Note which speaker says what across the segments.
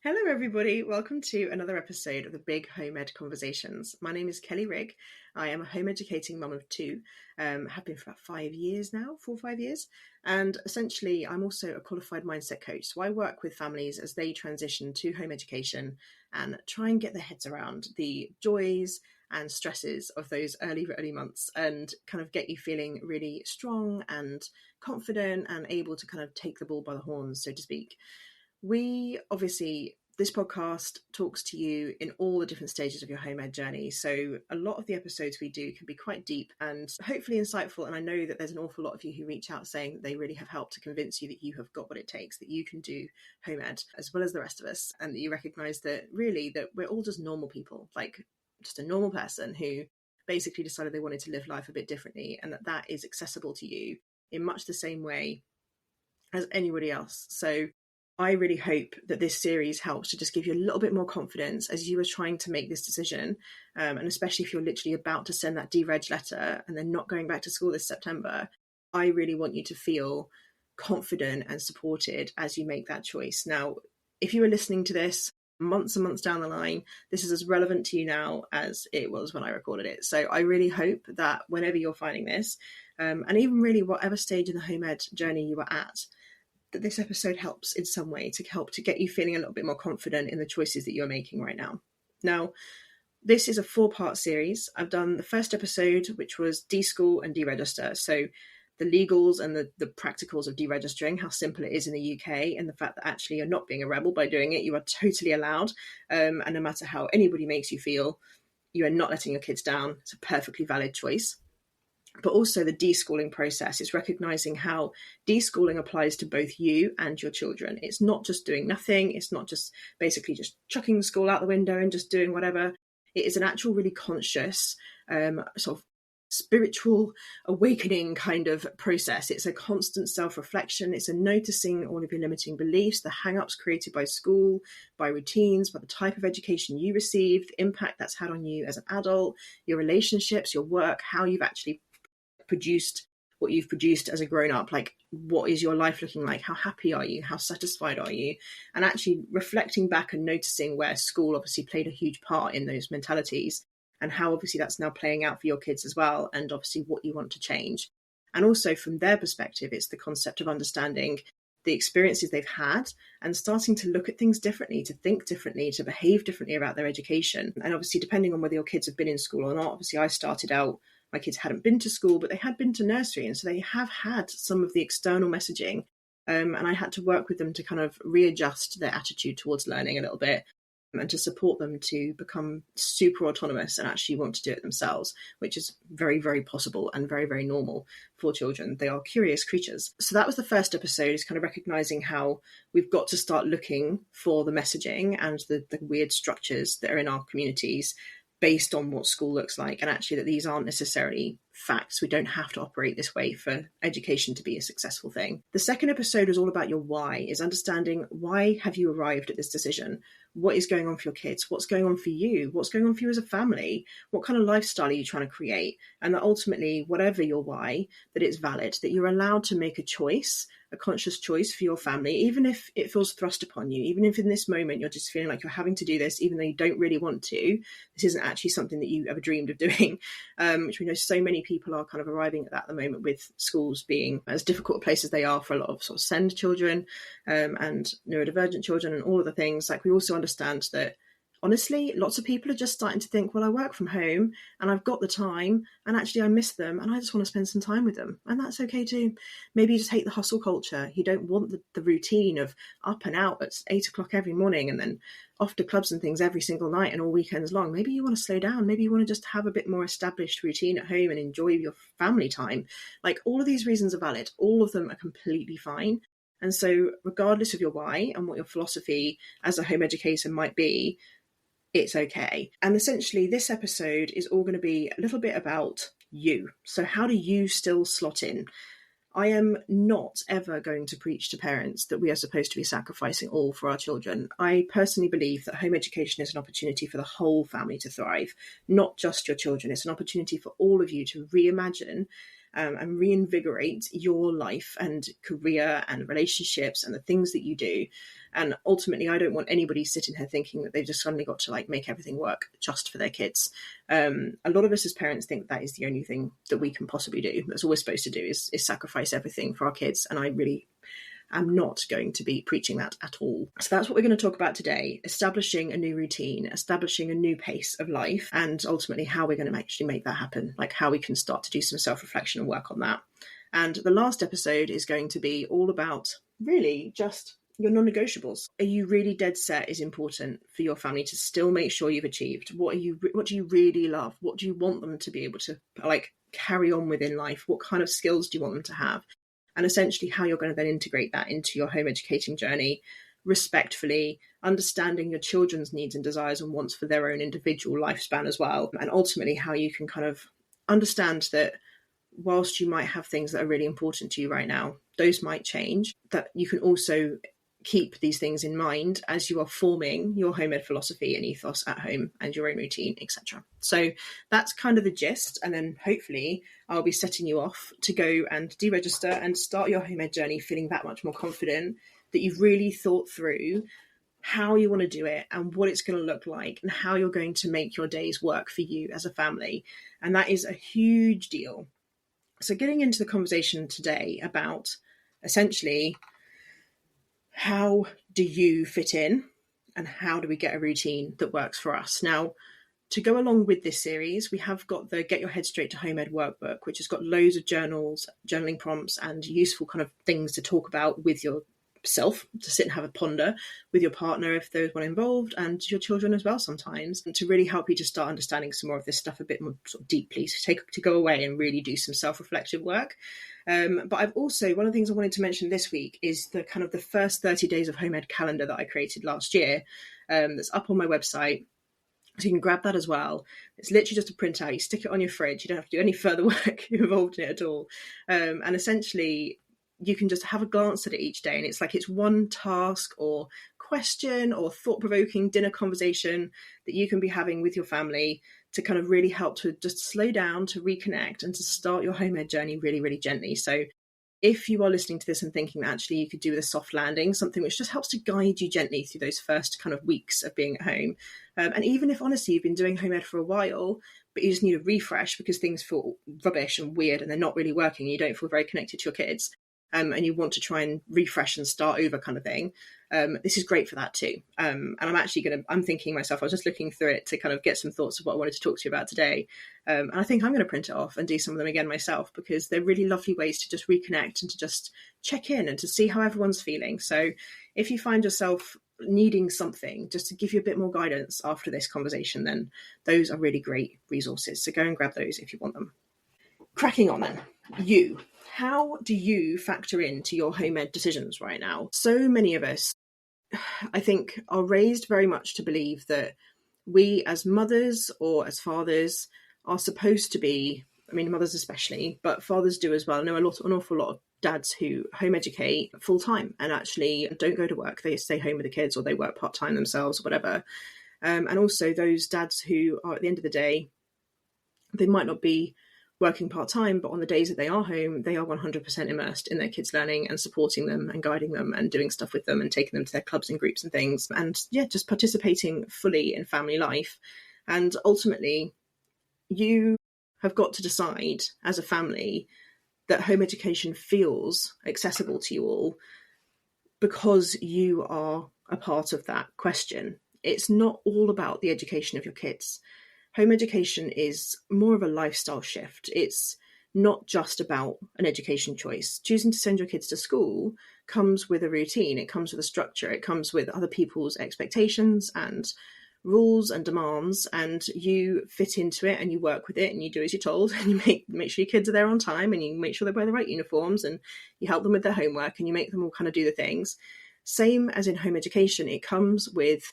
Speaker 1: Hello, everybody. Welcome to another episode of the Big Home Ed Conversations. My name is Kelly Rigg. I am a home educating mum of two. Have been for about 5 years now, 4 or 5 years. And essentially, I'm also a qualified mindset coach. So I work with families as they transition to home education and try and get their heads around the joys and stresses of those early months and kind of get you feeling really strong and confident and able to kind of take the bull by the horns, so to speak. This podcast talks to you in all the different stages of your home ed journey. So a lot of the episodes we do can be quite deep and hopefully insightful. And I know that there's an awful lot of you who reach out saying that they really have helped to convince you that you have got what it takes, that you can do home ed as well as the rest of us. And that you recognize that really that we're all just normal people, like just a normal person who basically decided they wanted to live life a bit differently, and that is accessible to you in much the same way as anybody else. So I really hope that this series helps to just give you a little bit more confidence as you are trying to make this decision. And especially if you're literally about to send that dereg letter and then not going back to school this September, I really want you to feel confident and supported as you make that choice. Now, if you were listening to this months and months down the line, this is as relevant to you now as it was when I recorded it. So I really hope that whenever you're finding this, and even really whatever stage in the home ed journey you are at, that this episode helps in some way to help to get you feeling a little bit more confident in the choices that you're making right now. Now, this is a 4-part series. I've done the first episode, which was deschool and deregister. So the legals and the practicals of deregistering, how simple it is in the UK, and the fact that actually you're not being a rebel by doing it. You are totally allowed. And no matter how anybody makes you feel, you are not letting your kids down. It's a perfectly valid choice. But also the deschooling process is recognizing how deschooling applies to both you and your children. It's not just doing nothing. It's not just basically just chucking school out the window and just doing whatever. It is an actual really conscious sort of spiritual awakening kind of process. It's a constant self-reflection. It's a noticing all of your limiting beliefs, the hang-ups created by school, by routines, by the type of education you received, the impact that's had on you as an adult, your relationships, your work, how you've actually produced what you've produced as a grown-up. Like, what is your life looking like? How happy are you? How satisfied are you? And actually reflecting back and noticing where school obviously played a huge part in those mentalities, and how obviously that's now playing out for your kids as well, and obviously what you want to change. And also from their perspective, it's the concept of understanding the experiences they've had and starting to look at things differently, to think differently, to behave differently about their education. And obviously depending on whether your kids have been in school or not, obviously I started out, my kids hadn't been to school, but they had been to nursery. And so they have had some of the external messaging. And I had to work with them to kind of readjust their attitude towards learning a little bit, and to support them to become super autonomous and actually want to do it themselves, which is very, very possible and very, very normal for children. They are curious creatures. So that was the first episode, is kind of recognizing how we've got to start looking for the messaging and the weird structures that are in our communities based on what school looks like, and actually that these aren't necessarily facts. We don't have to operate this way for education to be a successful thing. The second episode is all about your why, is understanding why have you arrived at this decision? What is going on for your kids? What's going on for you? What's going on for you as a family? What kind of lifestyle are you trying to create? And that ultimately, whatever your why, that it's valid, that you're allowed to make a choice, a conscious choice for your family, even if it feels thrust upon you, even if in this moment you're just feeling like you're having to do this, even though you don't really want to. This isn't actually something that you ever dreamed of doing, which we know so many people are kind of arriving at that at the moment, with schools being as difficult a place as they are for a lot of sort of SEND children and neurodivergent children and all of the things. Like, we also understand that honestly, lots of people are just starting to think, well, I work from home and I've got the time, and actually I miss them and I just want to spend some time with them. And that's okay too. Maybe you just hate the hustle culture. You don't want the routine of up and out at 8 o'clock every morning and then off to clubs and things every single night and all weekends long. Maybe you want to slow down. Maybe you want to just have a bit more established routine at home and enjoy your family time. Like, all of these reasons are valid. All of them are completely fine. And so regardless of your why and what your philosophy as a home educator might be, it's okay. And essentially this episode is all going to be a little bit about you. So how do you still slot in? I am not ever going to preach to parents that we are supposed to be sacrificing all for our children. I personally believe that home education is an opportunity for the whole family to thrive, not just your children. It's an opportunity for all of you to reimagine and reinvigorate your life and career and relationships and the things that you do. And ultimately, I don't want anybody sitting here thinking that they've just suddenly got to like make everything work just for their kids. A lot of us as parents think that is the only thing that we can possibly do. That's all we're supposed to do is sacrifice everything for our kids. And I really am not going to be preaching that at all. So that's what we're going to talk about today: establishing a new routine, establishing a new pace of life, and ultimately how we're going to actually make that happen, like how we can start to do some self-reflection and work on that. And the last episode is going to be all about really just your non-negotiables. Are you really dead set is important for your family to still make sure you've achieved? What do you really love? What do you want them to be able to like carry on with in life? What kind of skills do you want them to have? And essentially how you're going to then integrate that into your home educating journey respectfully, understanding your children's needs and desires and wants for their own individual lifespan as well. And ultimately how you can kind of understand that whilst you might have things that are really important to you right now, those might change, that you can also keep these things in mind as you are forming your home ed philosophy and ethos at home and your own routine, etc. So that's kind of the gist. And then hopefully I'll be setting you off to go and deregister and start your home ed journey feeling that much more confident that you've really thought through how you want to do it and what it's going to look like and how you're going to make your days work for you as a family. And that is a huge deal. So getting into the conversation today about essentially how do you fit in and how do we get a routine that works for us? Now, to go along with this series, we have got the Get Your Head Straight to Home Ed workbook, which has got loads of journals, journaling prompts, and useful kind of things to talk about with yourself, to sit and have a ponder with your partner if there's one involved, and your children as well sometimes, and to really help you to start understanding some more of this stuff a bit more sort of deeply, to go away and really do some self-reflective work. But I've also, one of the things I wanted to mention this week is the kind of the first 30 days of home ed calendar that I created last year, that's up on my website. So you can grab that as well. It's literally just a printout. You stick it on your fridge. You don't have to do any further work involved in it at all. And essentially, you can just have a glance at it each day. And it's like it's one task or question or thought-provoking dinner conversation that you can be having with your family to kind of really help to just slow down, to reconnect, and to start your home ed journey really, really gently. So if you are listening to this and thinking that actually you could do with a soft landing, something which just helps to guide you gently through those first kind of weeks of being at home. And even if honestly you've been doing home ed for a while, but you just need a refresh because things feel rubbish and weird and they're not really working, you don't feel very connected to your kids, and you want to try and refresh and start over kind of thing, this is great for that too. And I'm thinking myself, I was just looking through it to kind of get some thoughts of what I wanted to talk to you about today. And I think I'm going to print it off and do some of them again myself, because they're really lovely ways to just reconnect and to just check in and to see how everyone's feeling. So if you find yourself needing something just to give you a bit more guidance after this conversation, then those are really great resources. So go and grab those if you want them. Cracking on then. How do you factor into your home ed decisions right now? So many of us, I think, are raised very much to believe that we as mothers or as fathers are supposed to be, I mean, mothers especially, but fathers do as well. I know an awful lot of dads who home educate full time and actually don't go to work. They stay home with the kids or they work part time themselves or whatever. And also those dads who are, at the end of the day, they might not be working part-time, but on the days that they are home, they are 100% immersed in their kids' learning and supporting them and guiding them and doing stuff with them and taking them to their clubs and groups and things. And yeah, just participating fully in family life. And ultimately, you have got to decide as a family that home education feels accessible to you all because you are a part of that question. It's not all about the education of your kids. Home education is more of a lifestyle shift. It's not just about an education choice. Choosing to send your kids to school comes with a routine. It comes with a structure. It comes with other people's expectations and rules and demands, and you fit into it and you work with it and you do as you're told, and you make sure your kids are there on time and you make sure they wear the right uniforms and you help them with their homework and you make them all kind of do the things. Same as in home education, it comes with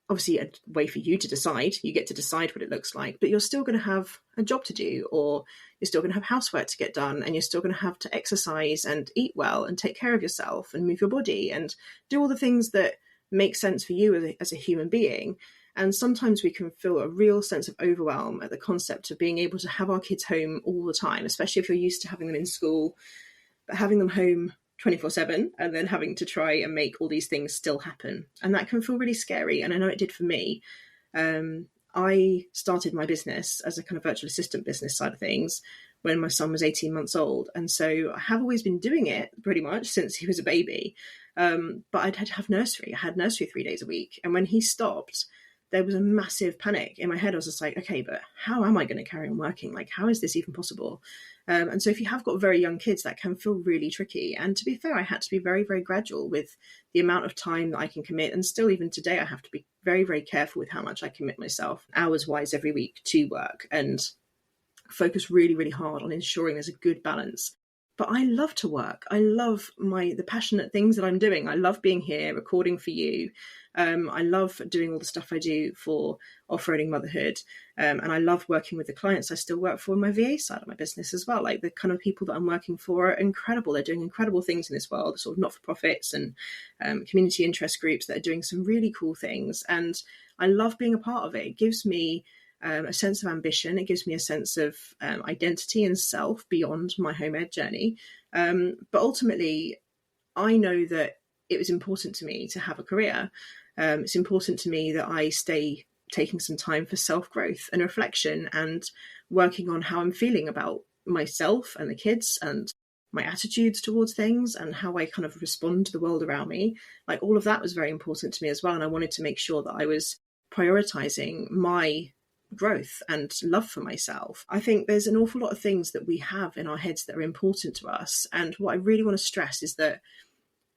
Speaker 1: obviously a way for you to decide. You get to decide what it looks like, but you're still going to have a job to do, or you're still going to have housework to get done, and you're still going to have to exercise and eat well and take care of yourself and move your body and do all the things that make sense for you as a human being. And sometimes we can feel a real sense of overwhelm at the concept of being able to have our kids home all the time, especially if you're used to having them in school, but having them home 24/7 and then having to try and make all these things still happen. And that can feel really scary. And I know it did for me. I started my business as a kind of virtual assistant business side of things when my son was 18 months old. And so I have always been doing it pretty much since he was a baby. But I'd had to have nursery. I had nursery 3 days a week. And when he stopped, there was a massive panic in my head. I was just like, okay, but how am I going to carry on working? Like, how is this even possible? And so if you have got very young kids, that can feel really tricky. And to be fair, I had to be very, very gradual with the amount of time that I can commit. And still, even today, I have to be very, very careful with how much I commit myself hours-wise every week to work, and focus really, really hard on ensuring there's a good balance. But I love to work. I love the passionate things that I'm doing. I love being here, recording for you. I love doing all the stuff I do for off-roading motherhood. And I love working with the clients I still work for in my VA side of my business as well. Like, the kind of people that I'm working for are incredible. They're doing incredible things in this world, sort of not-for-profits and community interest groups that are doing some really cool things. And I love being a part of it. It gives me a sense of ambition. It gives me a sense of identity and self beyond my home ed journey. But ultimately, I know that it was important to me to have a career. It's important to me that I stay taking some time for self-growth and reflection and working on how I'm feeling about myself and the kids and my attitudes towards things and how I kind of respond to the world around me. Like, all of that was very important to me as well. And I wanted to make sure that I was prioritizing my growth and love for myself. I think there's an awful lot of things that we have in our heads that are important to us. And what I really want to stress is that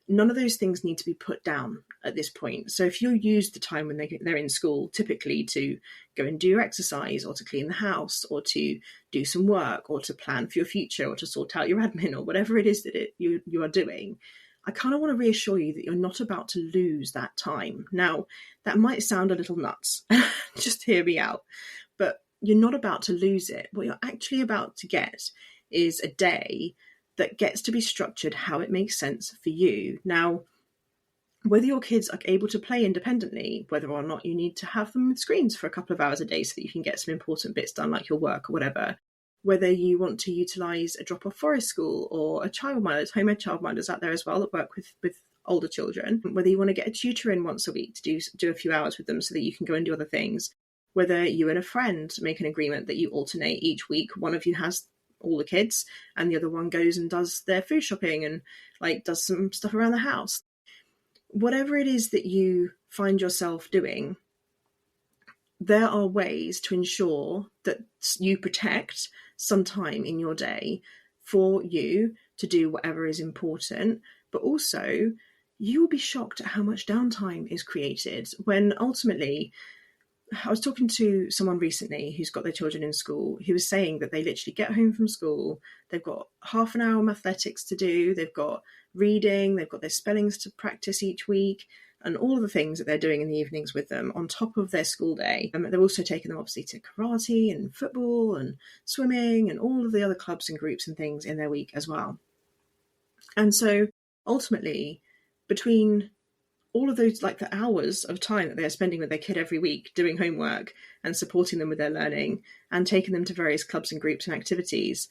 Speaker 1: none of those things need to be put down at this point. So if you use the time when they're in school, typically to go and do your exercise or to clean the house or to do some work or to plan for your future or to sort out your admin or whatever it is that you are doing, I kind of want to reassure you that you're not about to lose that time. Now, that might sound a little nuts. Just hear me out. But you're not about to lose it. What you're actually about to get is a day that gets to be structured how it makes sense for you. Now, whether your kids are able to play independently, whether or not you need to have them with screens for a couple of hours a day so that you can get some important bits done, like your work or whatever, whether you want to utilise a drop-off forest school or a childminder, there's home ed childminders out there as well that work with older children, whether you want to get a tutor in once a week to do a few hours with them so that you can go and do other things, whether you and a friend make an agreement that you alternate each week, one of you has all the kids and the other one goes and does their food shopping and like does some stuff around the house. Whatever it is that you find yourself doing, there are ways to ensure that you protect some time in your day for you to do whatever is important, but also you will be shocked at how much downtime is created when ultimately, I was talking to someone recently who's got their children in school who was saying that they literally get home from school, they've got half an hour of athletics to do, they've got reading, they've got their spellings to practice each week, and all of the things that they're doing in the evenings with them on top of their school day. They're also taking them obviously to karate and football and swimming and all of the other clubs and groups and things in their week as well. And so ultimately, between all of those, like the hours of time that they're spending with their kid every week doing homework and supporting them with their learning and taking them to various clubs and groups and activities,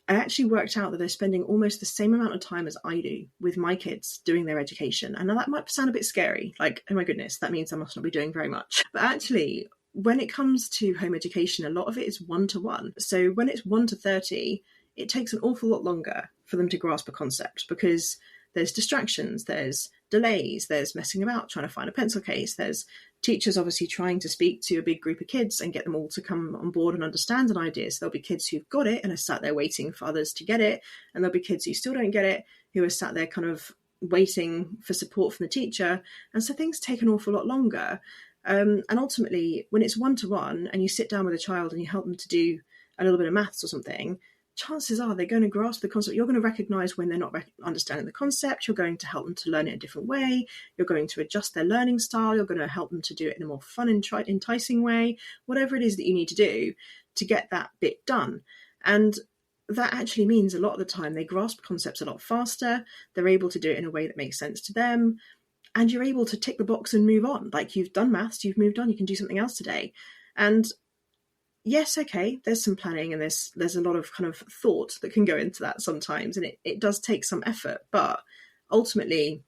Speaker 1: I actually worked out that they're spending almost the same amount of time as I do with my kids doing their education. And now that might sound a bit scary, like, oh my goodness, that means I must not be doing very much. But actually, when it comes to home education, a lot of it is 1-to-1. So when it's 1-to-30, it takes an awful lot longer for them to grasp a concept because there's distractions, there's delays, there's messing about trying to find a pencil case, there's teachers obviously trying to speak to a big group of kids and get them all to come on board and understand an idea. So there'll be kids who've got it and are sat there waiting for others to get it, and there'll be kids who still don't get it, who are sat there kind of waiting for support from the teacher. And so things take an awful lot longer. And ultimately, when it's 1-to-1 and you sit down with a child and you help them to do a little bit of maths or something, chances are they're going to grasp the concept. You're going to recognize when they're not understanding the concept. You're going to help them to learn it a different way. You're going to adjust their learning style. You're going to help them to do it in a more fun and enticing way, whatever it is that you need to do to get that bit done. And that actually means a lot of the time they grasp concepts a lot faster. They're able to do it in a way that makes sense to them. and you're able to tick the box and move on. Like, you've done maths, you've moved on, you can do something else today. And yes, okay, there's some planning and there's a lot of kind of thought that can go into that sometimes, and it does take some effort, but ultimately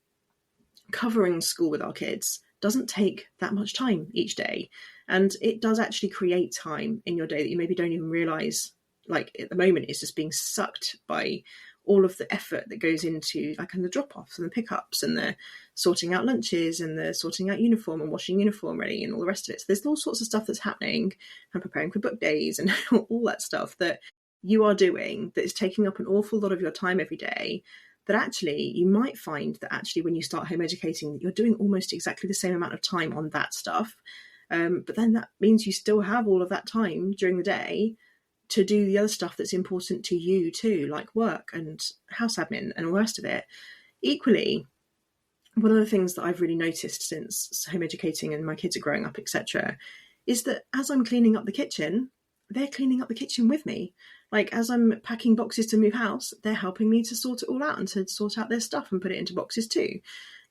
Speaker 1: covering school with our kids doesn't take that much time each day, and it does actually create time in your day that you maybe don't even realize. Like, at the moment, it's just being sucked by all of the effort that goes into, like, in the drop-offs and the pickups and the sorting out lunches and the sorting out uniform and washing uniform ready and all the rest of it. So there's all sorts of stuff that's happening, and preparing for book days and all that stuff that you are doing that is taking up an awful lot of your time every day, that actually you might find that actually when you start home educating, you're doing almost exactly the same amount of time on that stuff. But then that means you still have all of that time during the day to do the other stuff that's important to you too, like work and house admin and all the rest of it. Equally, one of the things that I've really noticed since home educating and my kids are growing up, etc., is that as I'm cleaning up the kitchen, they're cleaning up the kitchen with me. Like, as I'm packing boxes to move house, they're helping me to sort it all out and to sort out their stuff and put it into boxes too.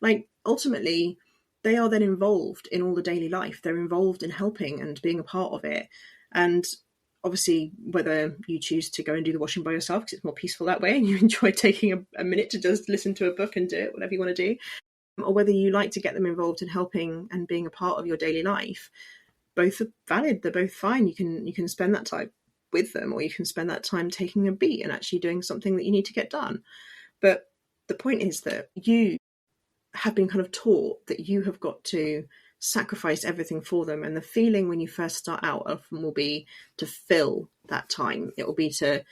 Speaker 1: Like, ultimately, they are then involved in all the daily life. They're involved in helping and being a part of it. And obviously, whether you choose to go and do the washing by yourself because it's more peaceful that way and you enjoy taking a minute to just listen to a book and do it, whatever you want to do, or whether you like to get them involved in helping and being a part of your daily life, both are valid. They're both fine. You can spend that time with them, or you can spend that time taking a beat and actually doing something that you need to get done. But the point is that you have been kind of taught that you have got to sacrifice everything for them, and the feeling when you first start out often will be to fill that time. It will be to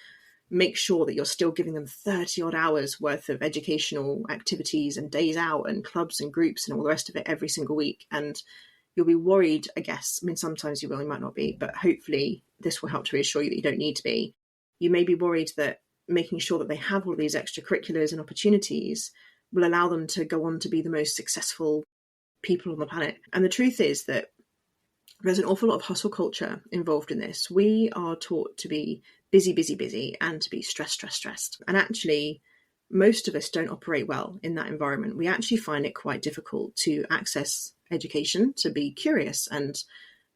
Speaker 1: make sure that you're still giving them 30 odd hours worth of educational activities and days out and clubs and groups and all the rest of it every single week. And you'll be worried, I guess. I mean, sometimes you will, you might not be, but hopefully this will help to reassure you that you don't need to be. You may be worried that making sure that they have all these extracurriculars and opportunities will allow them to go on to be the most successful people on the planet. And the truth is that there's an awful lot of hustle culture involved in this. We are taught to be busy, busy, busy, and to be stressed, stressed, stressed. And actually, most of us don't operate well in that environment. We actually find it quite difficult to access education, to be curious and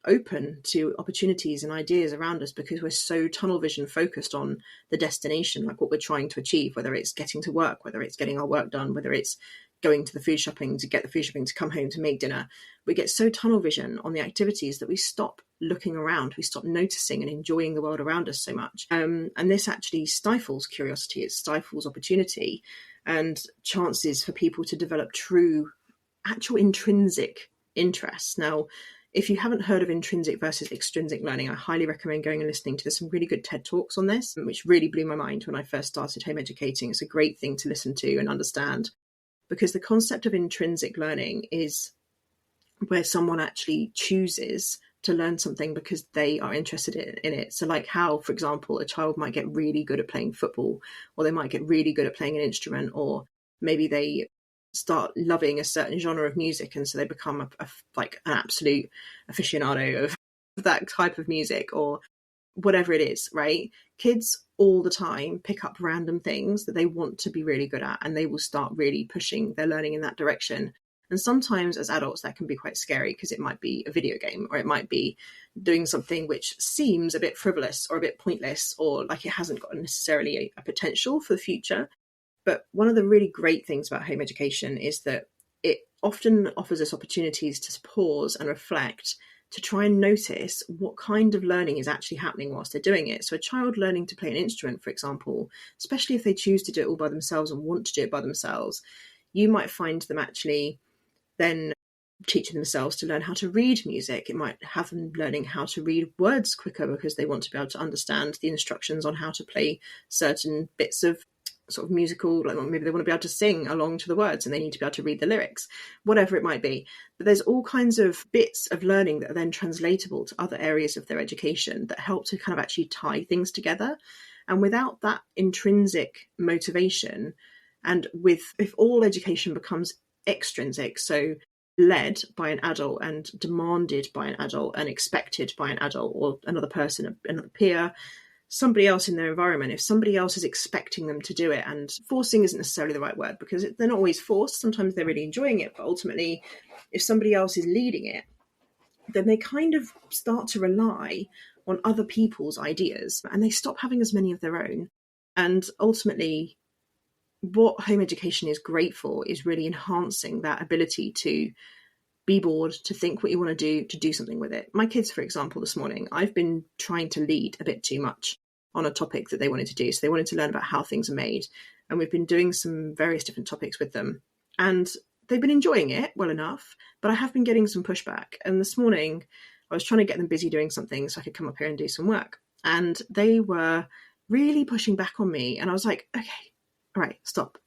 Speaker 1: open to opportunities and ideas around us, because we're so tunnel vision focused on the destination, like what we're trying to achieve, whether it's getting to work, whether it's getting our work done, whether it's going to the food shopping to get the food shopping, to come home to make dinner. We get so tunnel vision on the activities that we stop looking around, we stop noticing and enjoying the world around us so much. And this actually stifles curiosity, it stifles opportunity and chances for people to develop true, actual intrinsic interests. Now, if you haven't heard of intrinsic versus extrinsic learning, I highly recommend going and listening to. There's some really good TED Talks on this, which really blew my mind when I first started home educating. It's a great thing to listen to and understand, because the concept of intrinsic learning is where someone actually chooses to learn something because they are interested in it. So like how, for example, a child might get really good at playing football, or they might get really good at playing an instrument, or maybe they start loving a certain genre of music, and so they become like an absolute aficionado of that type of music, or whatever it is, right? Kids all the time pick up random things that they want to be really good at, and they will start really pushing their learning in that direction. And sometimes as adults that can be quite scary, because it might be a video game, or it might be doing something which seems a bit frivolous or a bit pointless, or like it hasn't got necessarily a potential for the future. But one of the really great things about home education is that it often offers us opportunities to pause and reflect, to try and notice what kind of learning is actually happening whilst they're doing it. So a child learning to play an instrument, for example, especially if they choose to do it all by themselves and want to do it by themselves, you might find them actually then teaching themselves to learn how to read music. It might have them learning how to read words quicker because they want to be able to understand the instructions on how to play certain bits of sort of musical, like maybe they want to be able to sing along to the words and they need to be able to read the lyrics, whatever it might be. But there's all kinds of bits of learning that are then translatable to other areas of their education that help to kind of actually tie things together. And without that intrinsic motivation, and if all education becomes extrinsic, so led by an adult and demanded by an adult and expected by an adult or another person, another peer, somebody else in their environment, if somebody else is expecting them to do it, and forcing isn't necessarily the right word, because they're not always forced, sometimes they're really enjoying it, but ultimately if somebody else is leading it, then they kind of start to rely on other people's ideas and they stop having as many of their own. And ultimately, what home education is great for is really enhancing that ability to be bored, to think what you want to do something with it. My kids, for example, this morning, I've been trying to lead a bit too much on a topic that they wanted to do. So they wanted to learn about how things are made. And we've been doing some various different topics with them. And they've been enjoying it well enough, but I have been getting some pushback. And this morning, I was trying to get them busy doing something so I could come up here and do some work. And they were really pushing back on me. And I was like, okay, all right, stop.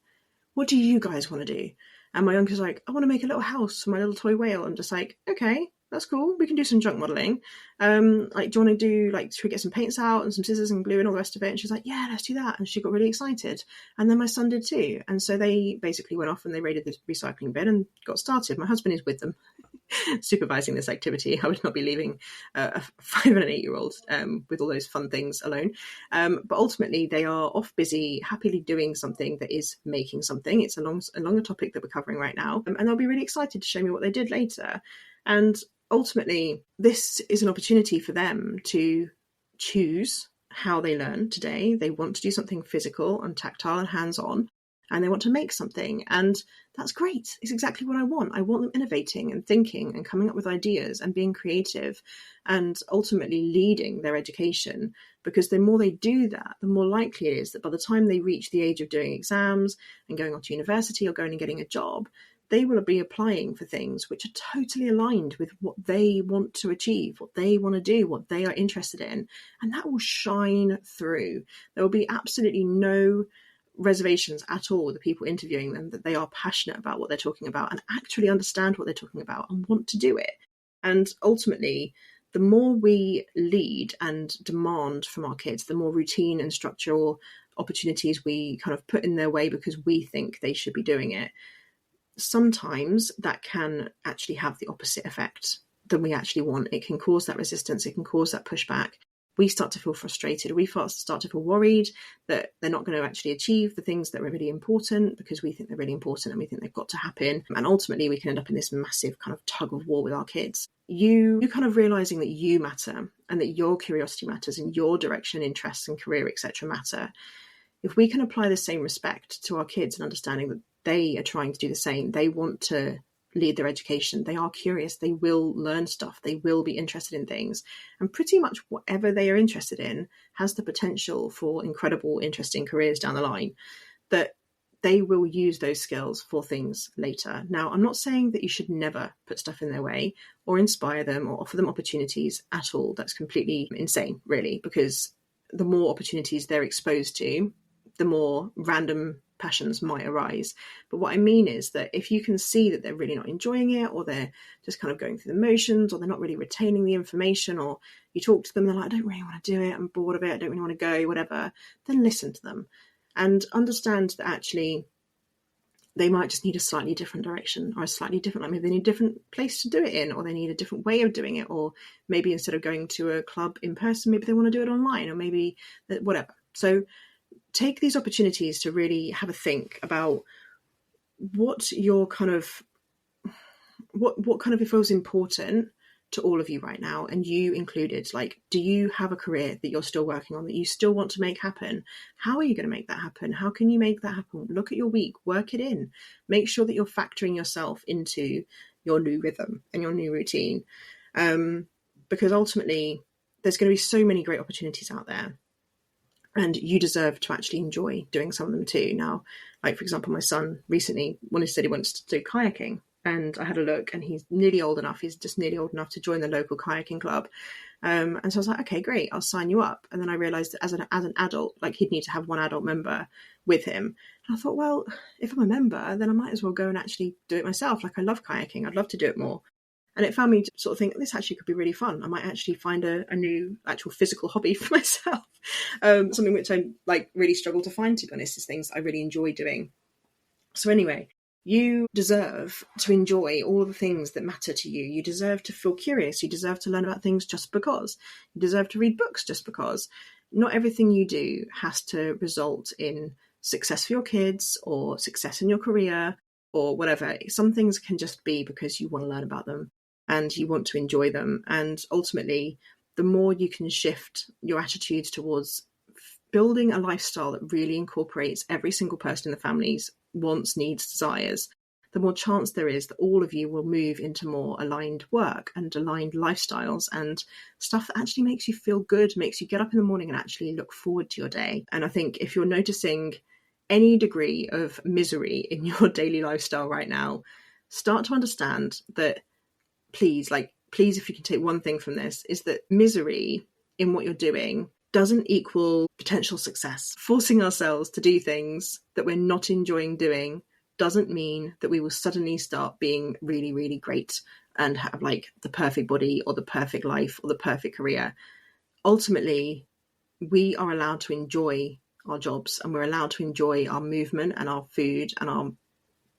Speaker 1: What do you guys want to do? And my uncle's like, I want to make a little house for my little toy whale. I'm just like, okay, that's cool. We can do some junk modelling. Like, do you want to do, like, should we get some paints out and some scissors and glue and all the rest of it? And she's like, yeah, let's do that. And she got really excited. And then my son did too. And so they basically went off and they raided the recycling bin and got started. My husband is with them, supervising this activity. I would not be leaving a 5 and an 8-year-old with all those fun things alone. But ultimately, they are off busy, happily doing something that is making something. It's along a topic that we're covering right now. And they'll be really excited to show me what they did later. And ultimately, this is an opportunity for them to choose how they learn today. They want to do something physical and tactile and hands-on, and they want to make something. And that's great. It's exactly what I want. I want them innovating and thinking and coming up with ideas and being creative and ultimately leading their education, because the more they do that, the more likely it is that by the time they reach the age of doing exams and going on to university or going and getting a job, they will be applying for things which are totally aligned with what they want to achieve, what they want to do, what they are interested in. And that will shine through. There will be absolutely no reservations at all with the people interviewing them, that they are passionate about what they're talking about and actually understand what they're talking about and want to do it. And ultimately, the more we lead and demand from our kids, the more routine and structural opportunities we kind of put in their way because we think they should be doing it, sometimes that can actually have the opposite effect than we actually want. It can cause that resistance. It can cause that pushback. We start to feel frustrated. We start to feel worried that they're not going to actually achieve the things that are really important because we think they're really important and we think they've got to happen. And ultimately, we can end up in this massive kind of tug of war with our kids. You kind of realizing that you matter and that your curiosity matters and your direction, interests and career, etc. matter. If we can apply the same respect to our kids and understanding that they are trying to do the same, they want to lead their education, they are curious, they will learn stuff, they will be interested in things, and pretty much whatever they are interested in has the potential for incredible, interesting careers down the line, that they will use those skills for things later. Now, I'm not saying that you should never put stuff in their way or inspire them or offer them opportunities at all. That's completely insane, really, because the more opportunities they're exposed to, the more random passions might arise. But what I mean is that if you can see that they're really not enjoying it, or they're just kind of going through the motions, or they're not really retaining the information, or you talk to them, they're like, I don't really want to do it, I'm bored of it, I don't really want to go, whatever, then listen to them and understand that actually they might just need a slightly different direction, or a slightly different, like maybe they need a different place to do it in, or they need a different way of doing it, or maybe instead of going to a club in person, maybe they want to do it online, or maybe whatever. So take these opportunities to really have a think about what your kind of what kind of feels important to all of you right now, and you included. Like, do you have a career that you're still working on that you still want to make happen? How are you going to make that happen? How can you make that happen? Look at your week, work it in, make sure that you're factoring yourself into your new rhythm and your new routine, because ultimately there's going to be so many great opportunities out there, and you deserve to actually enjoy doing some of them too. Now, like, for example, my son recently said he wants to do kayaking, and I had a look, and he's nearly old enough. He's just nearly old enough to join the local kayaking club. And so I was like, okay, great, I'll sign you up. And then I realized that as an adult, like, he'd need to have one adult member with him. And I thought, well, if I'm a member, then I might as well go and actually do it myself. Like, I love kayaking. I'd love to do it more. And it found me to sort of think, this actually could be really fun. I might actually find a new actual physical hobby for myself. Something which I like really struggle to find, to be honest, is things I really enjoy doing. So anyway, you deserve to enjoy all the things that matter to you. You deserve to feel curious. You deserve to learn about things just because. You deserve to read books just because. not everything you do has to result in success for your kids or success in your career or whatever. Some things can just be because you want to learn about them and you want to enjoy them. And ultimately, the more you can shift your attitudes towards building a lifestyle that really incorporates every single person in the family's wants, needs, desires, the more chance there is that all of you will move into more aligned work and aligned lifestyles and stuff that actually makes you feel good, makes you get up in the morning and actually look forward to your day. And I think if you're noticing any degree of misery in your daily lifestyle right now, start to understand that please, if you can take one thing from this, is that misery in what you're doing doesn't equal potential success. Forcing ourselves to do things that we're not enjoying doing doesn't mean that we will suddenly start being really, really great and have like the perfect body or the perfect life or the perfect career. Ultimately, we are allowed to enjoy our jobs and we're allowed to enjoy our movement and our food and our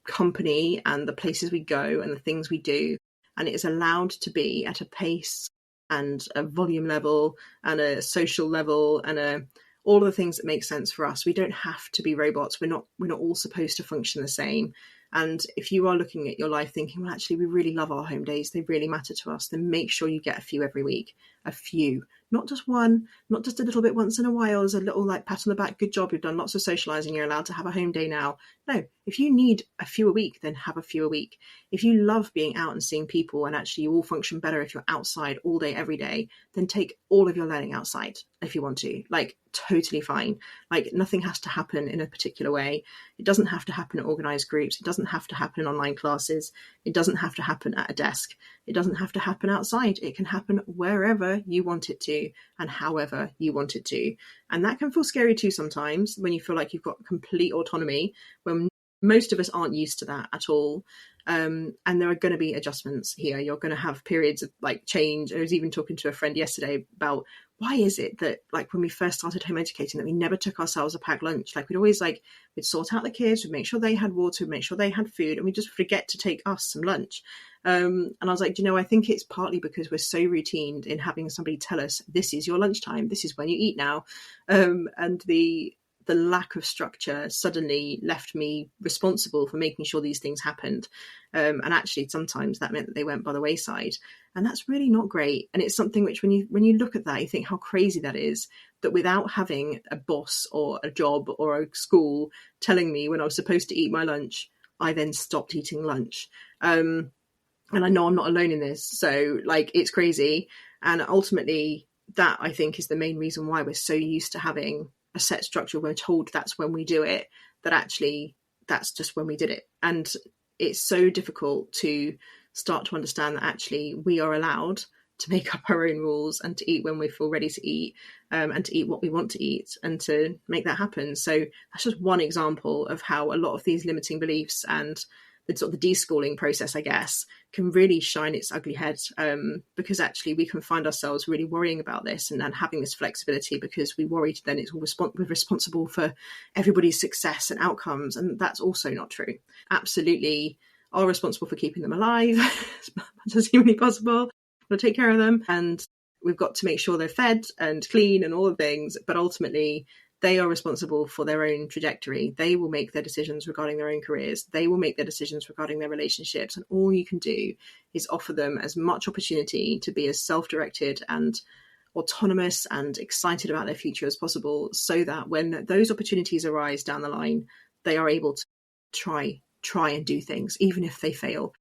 Speaker 1: company and the places we go and the things we do. And it is allowed to be at a pace and a volume level and a social level and all of the things that make sense for us. We don't have to be robots. We're not all supposed to function the same. And if you are looking at your life thinking, well, actually, we really love our home days, they really matter to us, then make sure you get a few every week. A few, not just one, not just a little bit once in a while as a little like pat on the back, good job, you've done lots of socializing, you're allowed to have a home day now. No, if you need a few a week, then have a few a week. If you love being out and seeing people and actually you all function better if you're outside all day every day, then take all of your learning outside if you want to. Like, totally fine. Like, nothing has to happen in a particular way. It doesn't have to happen in organized groups. It doesn't have to happen in online classes. It doesn't have to happen at a desk. It doesn't have to happen outside. It can happen wherever you want it to and however you want it to. And that can feel scary too sometimes when you feel like you've got complete autonomy, when most of us aren't used to that at all. And there are going to be adjustments here. You're going to have periods of like change. I was even talking to a friend yesterday about why is it that like when we first started home educating that we never took ourselves a packed lunch? Like we'd always we'd sort out the kids, we'd make sure they had water, we'd make sure they had food, and we just forget to take us some lunch. And I was like, I think it's partly because we're so routined in having somebody tell us, this is your lunchtime, this is when you eat now. And the lack of structure suddenly left me responsible for making sure these things happened. And actually, sometimes that meant that they went by the wayside. And that's really not great. And it's something which when you look at that, you think how crazy that is, that without having a boss or a job or a school telling me when I was supposed to eat my lunch, I then stopped eating lunch. And I know I'm not alone in this. So it's crazy. And ultimately, that I think is the main reason why we're so used to having a set structure. We're told that's when we do it, that actually that's just when we did it. And it's so difficult to start to understand that actually we are allowed to make up our own rules and to eat when we feel ready to eat, and to eat what we want to eat and to make that happen. So that's just one example of how a lot of these limiting beliefs and the sort of the deschooling process, I guess, can really shine its ugly head, because actually we can find ourselves really worrying about this and having this flexibility because we worry then it's all we're responsible for everybody's success and outcomes, and that's also not true. Absolutely are responsible for keeping them alive as much as humanly possible. We'll take care of them, and we've got to make sure they're fed and clean and all the things, but ultimately they are responsible for their own trajectory. They will make their decisions regarding their own careers. They will make their decisions regarding their relationships. And all you can do is offer them as much opportunity to be as self-directed and autonomous and excited about their future as possible, so that when those opportunities arise down the line, they are able to try and do things, even if they fail.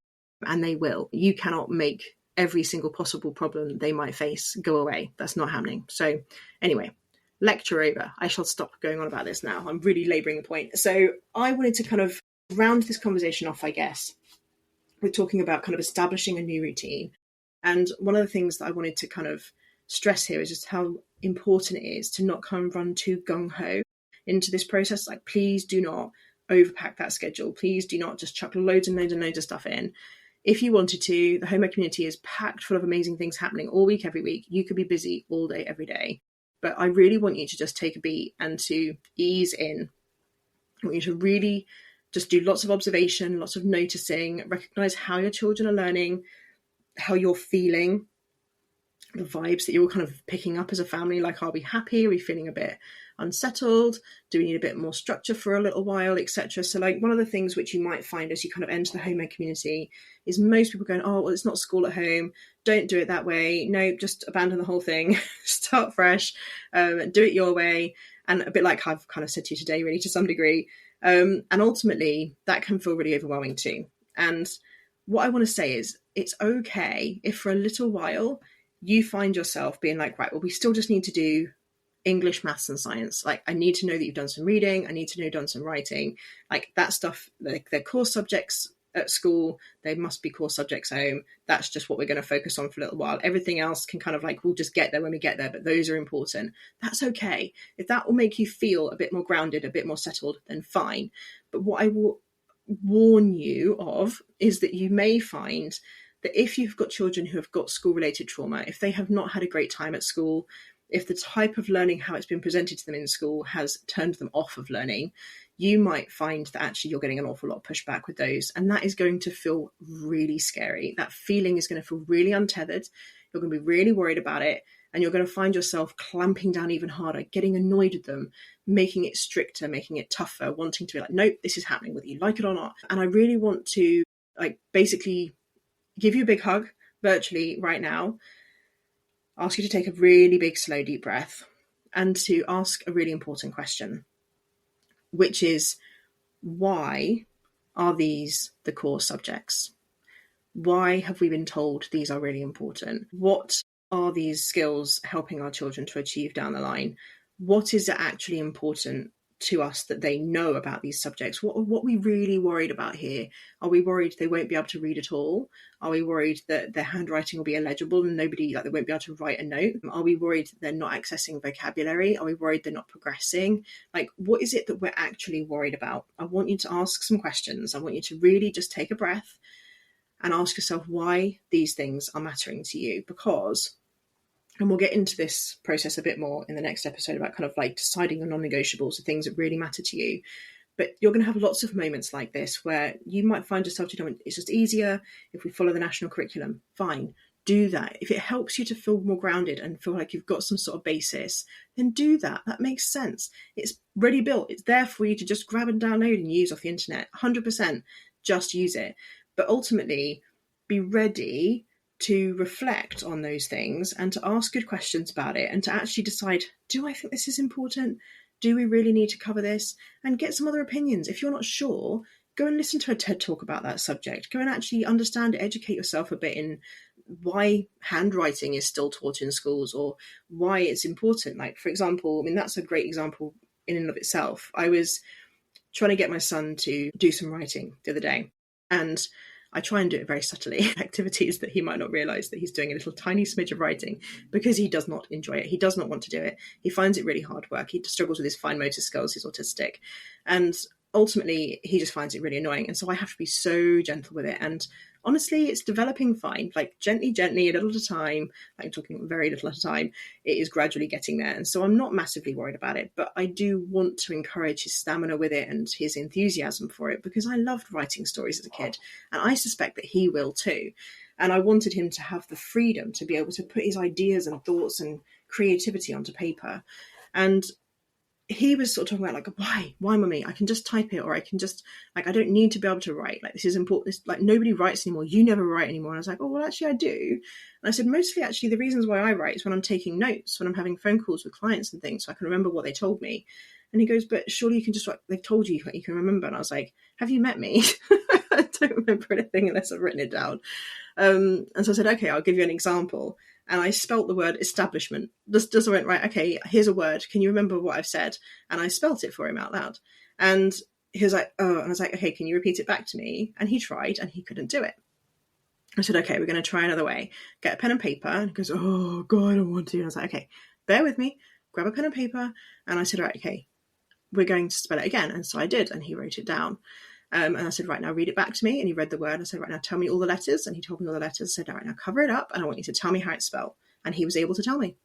Speaker 1: And they will. You cannot make every single possible problem they might face go away. That's not happening. So anyway, lecture over. I shall stop going on about this now. I'm really labouring the point. So I wanted to kind of round this conversation off, I guess, with talking about kind of establishing a new routine. And one of the things that I wanted to kind of stress here is just how important it is to not kind of run too gung-ho into this process. Like, please do not overpack that schedule. Please do not just chuck loads and loads and loads of stuff in. If you wanted to, the home ed community is packed full of amazing things happening all week, every week. You could be busy all day, every day. But I really want you to just take a beat and to ease in. I want you to really just do lots of observation, lots of noticing, recognize how your children are learning, how you're feeling, the vibes that you're kind of picking up as a family. Like, are we happy? Are we feeling a bit unsettled? Do we need a bit more structure for a little while, etc.? So like one of the things which you might find as you kind of enter the home ed community is most people going, oh, well, it's not school at home, don't do it that way, no, just abandon the whole thing, start fresh, do it your way. And a bit like I've kind of said to you today, really, to some degree. And ultimately that can feel really overwhelming too. And what I want to say is it's okay if for a little while you find yourself being like, right, well, we still just need to do English, maths, and science. Like, I need to know that you've done some reading. I need to know you've done some writing. Like that stuff, like they're core subjects at school. They must be core subjects at home. That's just what we're going to focus on for a little while. Everything else can kind of like, we'll just get there when we get there, but those are important. That's okay. If that will make you feel a bit more grounded, a bit more settled, then fine. But what I will warn you of is that you may find that if you've got children who have got school-related trauma, if they have not had a great time at school, if the type of learning, how it's been presented to them in school has turned them off of learning, you might find that actually you're getting an awful lot of pushback with those. And that is going to feel really scary. That feeling is going to feel really untethered. You're going to be really worried about it. And you're going to find yourself clamping down even harder, getting annoyed at them, making it stricter, making it tougher, wanting to be like, nope, this is happening whether you like it or not. And I really want to like basically give you a big hug virtually right now, ask you to take a really big, slow, deep breath, and to ask a really important question, which is, why are these the core subjects? Why have we been told these are really important? What are these skills helping our children to achieve down the line? What is actually important to us that they know about these subjects? What are we really worried about here? Are we worried they won't be able to read at all? Are we worried that their handwriting will be illegible and nobody, like they won't be able to write a note? Are we worried that they're not accessing vocabulary? Are we worried they're not progressing? Like, what is it that we're actually worried about? I want you to ask some questions. I want you to really just take a breath and ask yourself why these things are mattering to you. Because, and we'll get into this process a bit more in the next episode about kind of like deciding your non-negotiables, the things that really matter to you. But you're going to have lots of moments like this where you might find yourself, you know, it's just easier if we follow the national curriculum. Fine, do that. If it helps you to feel more grounded and feel like you've got some sort of basis, then do that. That makes sense. It's ready built. It's there for you to just grab and download and use off the internet. 100%, just use it. But ultimately, be ready to reflect on those things and to ask good questions about it and to actually decide, do I think this is important? Do we really need to cover this? And get some other opinions. If you're not sure, go and listen to a TED talk about that subject. Go and actually understand, educate yourself a bit in why handwriting is still taught in schools or why it's important. Like, for example, I mean, that's a great example in and of itself. I was trying to get my son to do some writing the other day, and I try and do it very subtly, activities that he might not realise that he's doing a little tiny smidge of writing, because he does not enjoy it. He does not want to do it. He finds it really hard work. He struggles with his fine motor skills. He's autistic. And ultimately, he just finds it really annoying. And so I have to be so gentle with it. And honestly, it's developing fine, like gently, a little at a time, like I'm talking very little at a time. It is gradually getting there. And so I'm not massively worried about it, but I do want to encourage his stamina with it and his enthusiasm for it, because I loved writing stories as a kid. And I suspect that he will too. And I wanted him to have the freedom to be able to put his ideas and thoughts and creativity onto paper. And he was sort of talking about like, why mummy, I can just type it, or I can just, like, I don't need to be able to write, like this is important, this, like nobody writes anymore, you never write anymore. And I was like, oh well, actually I do. And I said, mostly actually the reasons why I write is when I'm taking notes, when I'm having phone calls with clients and things, so I can remember what they told me. And he goes, but surely you can just write, they've told you, you can remember. And I was like, have you met me? I don't remember anything unless I've written it down. And so I said, okay, I'll give you an example. And I spelt the word establishment. Just went, right, okay, here's a word. Can you remember what I've said? And I spelt it for him out loud. And he was like, oh, and I was like, okay, can you repeat it back to me? And he tried and he couldn't do it. I said, okay, we're going to try another way. Get a pen and paper. And he goes, oh, God, I don't want to. And I was like, okay, bear with me. Grab a pen and paper. And I said, right, okay, we're going to spell it again. And so I did. And he wrote it down. And I said, right, now read it back to me. And he read the word. I said, right, now tell me all the letters. And he told me all the letters. I said, all right, now cover it up. And I want you to tell me how it's spelled. And he was able to tell me.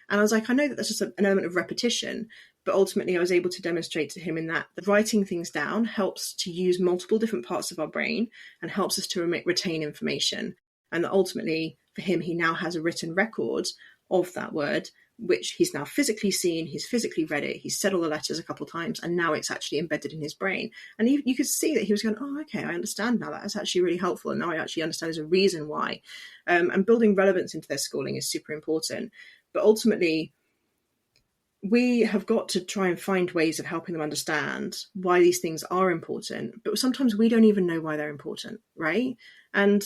Speaker 1: And I was like, I know that that's just an element of repetition, but ultimately I was able to demonstrate to him in that writing things down helps to use multiple different parts of our brain and helps us to retain information. And ultimately, for him, he now has a written record of that word, which he's now physically seen, he's physically read it, he's said all the letters a couple of times, and now it's actually embedded in his brain. And you could see that he was going, oh, okay, I understand now. That's actually really helpful. And now I actually understand there's a reason why. And building relevance into their schooling is super important. But ultimately, we have got to try and find ways of helping them understand why these things are important. But sometimes we don't even know why they're important, right? And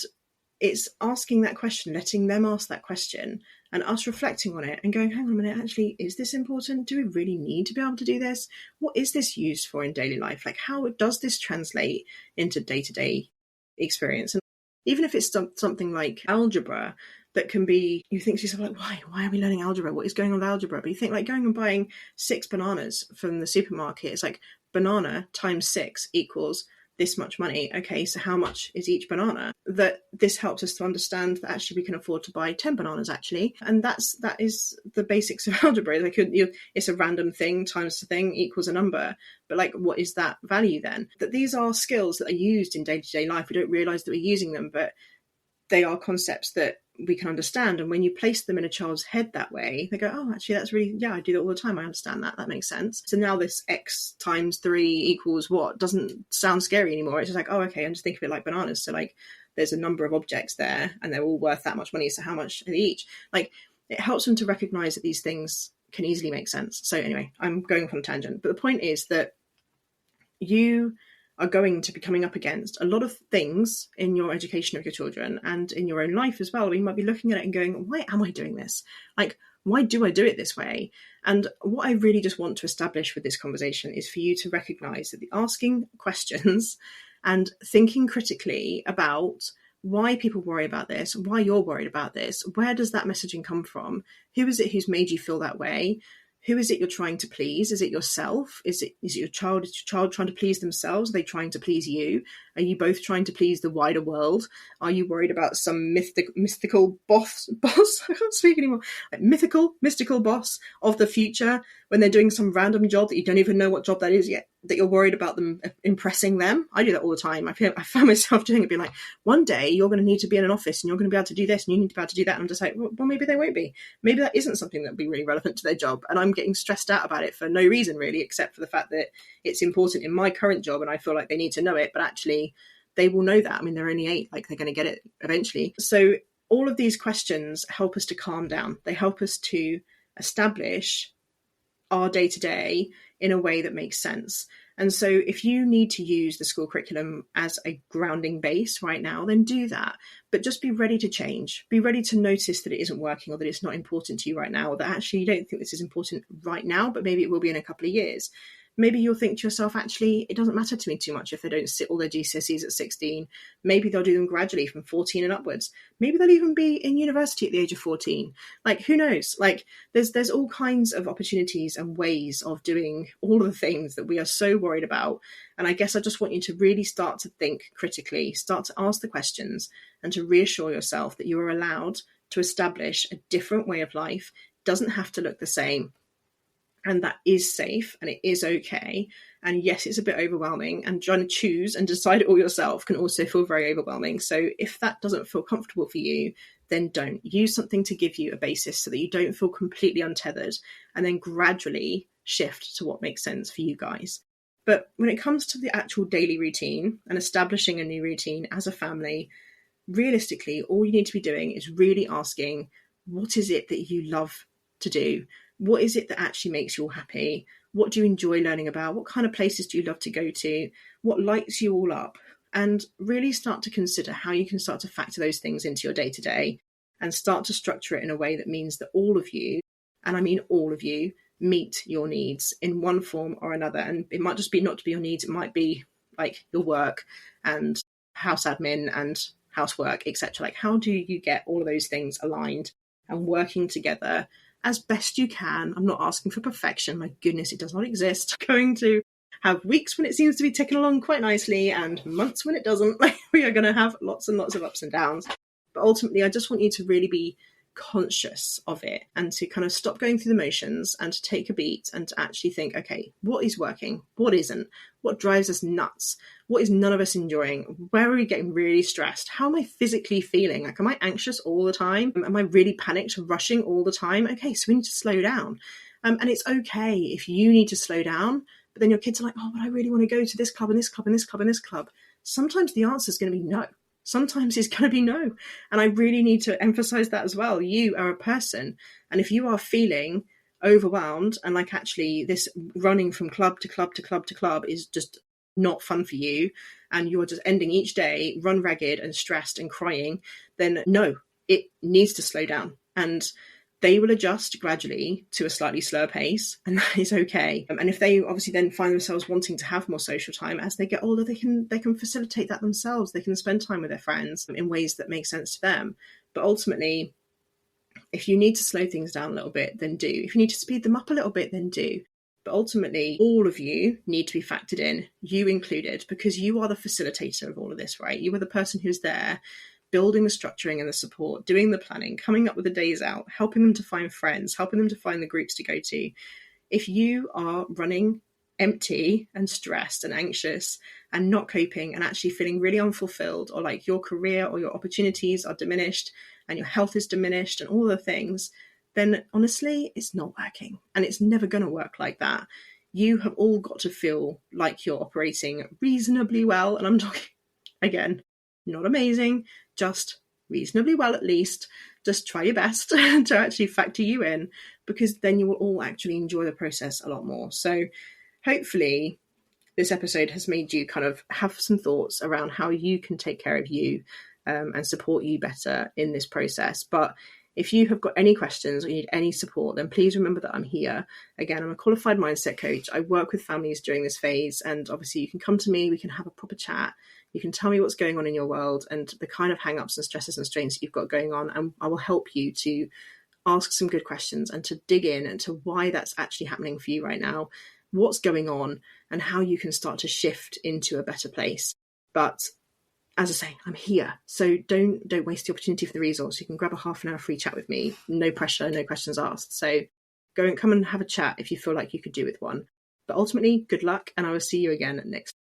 Speaker 1: it's asking that question, letting them ask that question, and us reflecting on it and going, hang on a minute, actually, is this important? Do we really need to be able to do this? What is this used for in daily life? Like, how does this translate into day-to-day experience? And even if it's something like algebra, that can be, you think to yourself, like, why are we learning algebra? What is going on with algebra? But you think, like, going and buying 6 bananas from the supermarket, it's like banana times 6 equals this much money. Okay, so how much is each banana? That this helps us to understand that actually we can afford to buy 10 bananas actually. And that is the basics of algebra. Like, it's a random thing times the thing equals a number. But like, what is that value then? That these are skills that are used in day-to-day life. We don't realize that we're using them, but they are concepts that we can understand. And when you place them in a child's head that way, they go, oh, actually, that's really, yeah, I do that all the time. I understand that. That makes sense. So now this X times 3 equals what doesn't sound scary anymore. It's just like, oh, okay, I'm just thinking of it like bananas. So like, there's a number of objects there and they're all worth that much money. So how much are they each? Like, it helps them to recognize that these things can easily make sense. So anyway, I'm going off on a tangent. But the point is that you are going to be coming up against a lot of things in your education of your children and in your own life as well. You might be looking at it and going, why am I doing this? Like, why do I do it this way? And what I really just want to establish with this conversation is for you to recognize that the asking questions and thinking critically about why people worry about this, why you're worried about this, where does that messaging come from? Who is it who's made you feel that way? Who is it you're trying to please? Is it yourself? Is it your child? Is your child trying to please themselves? Are they trying to please you? Are you both trying to please the wider world? Are you worried about some mystical boss? I can't speak anymore. Like mystical boss of the future when they're doing some random job that you don't even know what job that is yet, that you're worried about them impressing them. I do that all the time. I found myself doing it, being like, one day you're going to need to be in an office and you're going to be able to do this and you need to be able to do that. And I'm just like, well, maybe they won't be. Maybe that isn't something that would be really relevant to their job. And I'm getting stressed out about it for no reason really, except for the fact that it's important in my current job and I feel like they need to know it, but actually they will know that. I mean, they're only 8, like they're going to get it eventually. So all of these questions help us to calm down. They help us to establish our day-to-day in a way that makes sense. And so if you need to use the school curriculum as a grounding base right now, then do that. But just be ready to change. Be ready to notice that it isn't working or that it's not important to you right now, or that actually you don't think this is important right now, but maybe it will be in a couple of years. Maybe you'll think to yourself, actually, it doesn't matter to me too much if they don't sit all their GCSEs at 16. Maybe they'll do them gradually from 14 and upwards. Maybe they'll even be in university at the age of 14. Like, who knows? Like, there's all kinds of opportunities and ways of doing all of the things that we are so worried about. And I guess I just want you to really start to think critically, start to ask the questions, and to reassure yourself that you are allowed to establish a different way of life. It doesn't have to look the same. And that is safe and it is okay. And yes, it's a bit overwhelming, and trying to choose and decide it all yourself can also feel very overwhelming. So if that doesn't feel comfortable for you, then don't. Use something to give you a basis so that you don't feel completely untethered, and then gradually shift to what makes sense for you guys. But when it comes to the actual daily routine and establishing a new routine as a family, realistically, all you need to be doing is really asking, what is it that you love to do? What is it that actually makes you all happy? What do you enjoy learning about? What kind of places do you love to go to? What lights you all up? And really start to consider how you can start to factor those things into your day-to-day and start to structure it in a way that means that all of you, and I mean all of you, meet your needs in one form or another. And it might just be not to be your needs. It might be like your work and house admin and housework, etc. Like, how do you get all of those things aligned and working together as best you can? I'm not asking for perfection. My goodness, it does not exist. Going to have weeks when it seems to be ticking along quite nicely and months when it doesn't. Like, we are going to have lots and lots of ups and downs. But ultimately, I just want you to really be conscious of it and to kind of stop going through the motions and to take a beat and to actually think, okay, what is working? What isn't? What drives us nuts? What is none of us enjoying? Where are we getting really stressed? How am I physically feeling? Like, am I anxious all the time? Am I really panicked, rushing all the time? Okay, so we need to slow down. And it's okay if you need to slow down, but then your kids are like, oh, but I really want to go to this club and this club and this club and this club. Sometimes the answer is going to be no. Sometimes it's going to be no. And I really need to emphasize that as well. You are a person. And if you are feeling overwhelmed and like actually this running from club to club to club to club is just not fun for you, and you're just ending each day run ragged and stressed and crying, then no, it needs to slow down. And they will adjust gradually to a slightly slower pace, and that is okay. And if they obviously then find themselves wanting to have more social time as they get older, they can facilitate that themselves. They can spend time with their friends in ways that make sense to them. But ultimately, if you need to slow things down a little bit, then do. If you need to speed them up a little bit, then do. But ultimately, all of you need to be factored in, you included, because you are the facilitator of all of this, right? You are the person who's there building the structuring and the support, doing the planning, coming up with the days out, helping them to find friends, helping them to find the groups to go to. If you are running empty and stressed and anxious and not coping and actually feeling really unfulfilled, or like your career or your opportunities are diminished and your health is diminished and all the things, then honestly, it's not working, and it's never going to work like that. You have all got to feel like you're operating reasonably well. And I'm talking, again, not amazing, just reasonably well at least. Just try your best to actually factor you in, because then you will all actually enjoy the process a lot more. So hopefully this episode has made you kind of have some thoughts around how you can take care of you and support you better in this process. But if you have got any questions or you need any support, then please remember that I'm here. Again, I'm a qualified mindset coach. I work with families during this phase, and obviously you can come to me, we can have a proper chat. You can tell me what's going on in your world and the kind of hang-ups and stresses and strains that you've got going on, and I will help you to ask some good questions and to dig in into why that's actually happening for you right now, what's going on, and how you can start to shift into a better place. But as I say, I'm here. So don't waste the opportunity for the resource. You can grab a half an hour free chat with me. No pressure, no questions asked. So go and come and have a chat if you feel like you could do with one. But ultimately, good luck, and I will see you again next